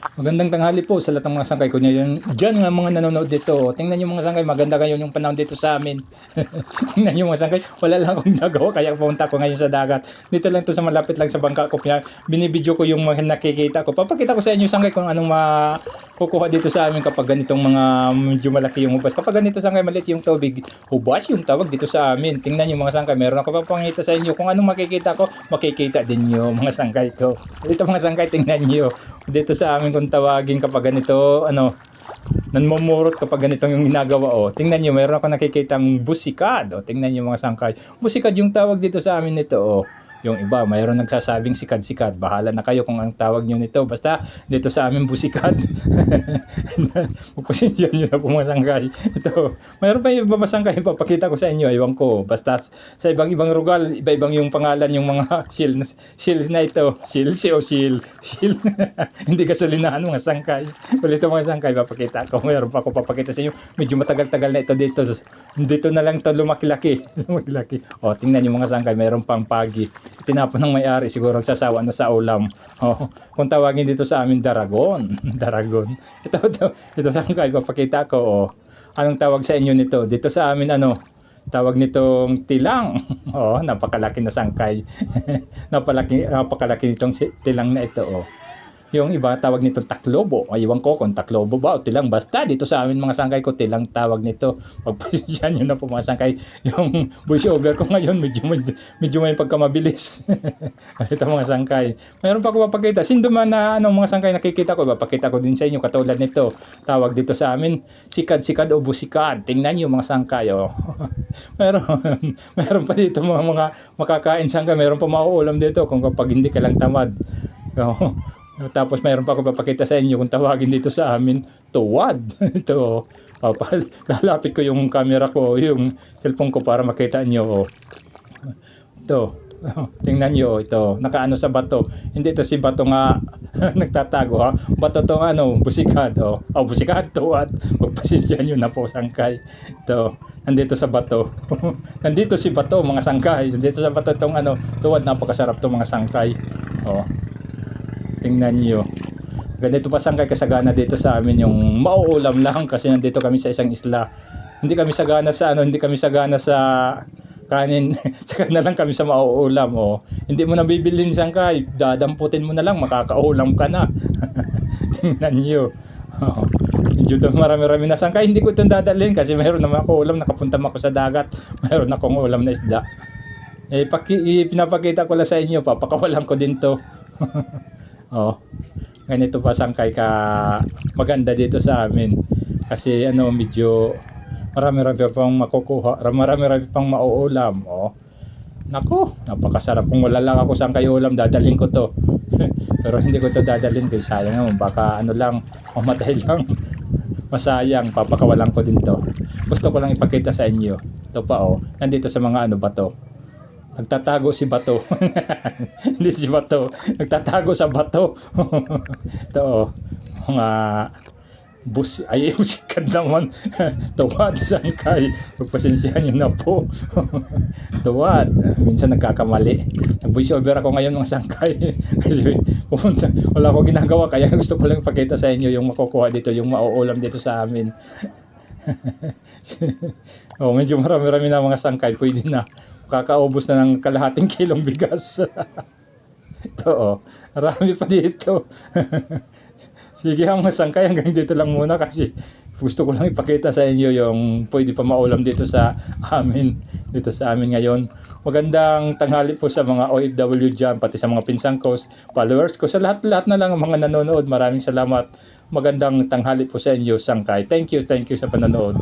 Magandang tanghali po sa lahat ng mga sangkay ko niyan. Diyan nga mga nanonood dito. Tingnan niyo mga sangkay, maganda kayo yung panahon dito sa amin. Tingnan niyo mga sangkay, wala lang akong ginagawa kaya pumunta ko ngayon sa dagat. Dito lang to sa malapit lang sa bangka ko. Kaya binibidyo ko yung mga nakikita ko. Papakita ko sa inyo sangkay kung anong makukuha dito sa amin kapag ganitong mga medyo malaki yung hubas. Kapag ganito sangkay maliit yung tubig, hubas yung tawag dito sa amin. Tingnan niyo mga sangkay, meron ako papangita sa inyo kung anong makikita ko, makikita din niyo mga sangkay ko. Dito mga sangkay, tingnan niyo. Dito sa amin kung tawagin kapag ganito, nanmumurot kapag ganito yung ginagawa. Tingnan nyo, mayroon ako nakikitang busikad. Tingnan nyo mga sangkay. Busikad yung tawag dito sa amin nito. Yung iba, mayroon nagsasabing sikad-sikad. Bahala na kayo kung ang tawag nyo nito. Basta, dito sa amin busikad. Pagpasensya nyo na po mga sangkay. Ito, mayroon pa yung iba sangkay. Papakita ko sa inyo. Ewan ko. Basta, sa ibang-ibang lugar, iba-ibang yung pangalan, yung mga shield na ito. Shield. Hindi kasulinahan mga sangkay. Ulit mga sangkay, papakita ko. Mayroon pa ako papakita sa inyo. Medyo matagal-tagal na ito dito. Dito na lang ito lumaki-laki. Tingnan nyo mga sangkay. Mayroon pang pagi. Tinapon ng may-ari, siguro sasawa na sa ulam. Kung tawagin dito sa amin, daragon. Ito sangkay, papakita ko. Anong tawag sa inyo nito? Dito sa amin, tawag nitong tilang. Napakalaki na sangkay. napakalaki nitong tilang na ito. Yung iba tawag nito taklobo. Iwan ko kung taklobo ba o tilang. Basta dito sa amin mga sangkay ko, tilang tawag nito. Pagpasensyahan nyo na po mga sangkay. Yung voice over ko ngayon medyo may pagkamabilis. Ito mga sangkay. Mayroon pa ko papakita. Sindo man na mga sangkay nakikita ko, papakita ko din sa inyo katulad nito. Tawag dito sa amin, sikad-sikad o busikad. Tingnan nyo mga sangkay. Mayroon pa dito mga makakain sangkay. Mayroon pa mauulam dito kung kapag hindi ka lang tamad. Tapos mayroon pa ako papakita sa inyo kung tawagin dito sa amin, tuwad. Ito, lalapit ko yung camera ko, yung cellphone ko para makita nyo. Ito, tingnan nyo, ito, nakaano sa bato. Hindi ito si bato nga nagtatago ha. Bato to busikad. Busikad, tuwad. Magpasensya nyo na po sangkay. Ito, nandito sa bato. Nandito si bato mga sangkay. Nandito sa bato itong tuwad, napakasarap to mga sangkay. Tingnan nyo. Ganito pa sangkay kasagana dito sa amin yung mauulam lang kasi nandito kami sa isang isla. Hindi kami sagana sa kanin. Saka na lang kami sa mauulam. Hindi mo na bibilhin sangkay. Dadamputin mo na lang, makakaulam ka na. Tingnan nyo. Medyo marami-rami na sangkay. Hindi ko itong dadalhin kasi mayroon naman ako ulam. Nakapunta ako sa dagat. Mayroon akong ulam na isda. Pinapakita ko lang sa inyo. Papakawalan ko din to. Ganito pa sangkay ka maganda dito sa amin kasi medyo marami-rami pang makukuha, marami-rami pang mauulam. Nako, napakasarap. Kung wala lang ako sangkay ulam, dadalhin ko to. Pero hindi ko to dadalhin kasi sayang naman, baka lang mamatay lang. Masayang, papakawalan ko din to. Gusto ko lang ipakita sa inyo. Ito pa nandito sa mga bato. Nagtatago si bato. Hindi si bato. Nagtatago sa bato. Ito mga busikad naman. Tuwad sangkay. Pagpasensyahan nyo na po. Tuwad. Minsan nagkakamali. Nag-voice over ako ngayon mga sangkay. Kasi wala ko ginagawa. Kaya gusto ko lang ipakita sa inyo yung makukuha dito. Yung mauulam dito sa amin. Medyo marami-rami na mga sangkay. Pwede na. Kakaubos na ng kalahating kilong bigas. Ito marami pa dito. Sige mga sangkay, hanggang dito lang muna kasi gusto ko lang ipakita sa inyo yung pwede pa maulam dito sa amin. Dito sa amin ngayon. Magandang tanghali po sa mga OFW dyan, pati sa mga pinsang ko, followers ko, sa lahat-lahat na lang ang mga nanonood. Maraming salamat. Magandang tanghali po sa inyo sangkay. Thank you sa panonood.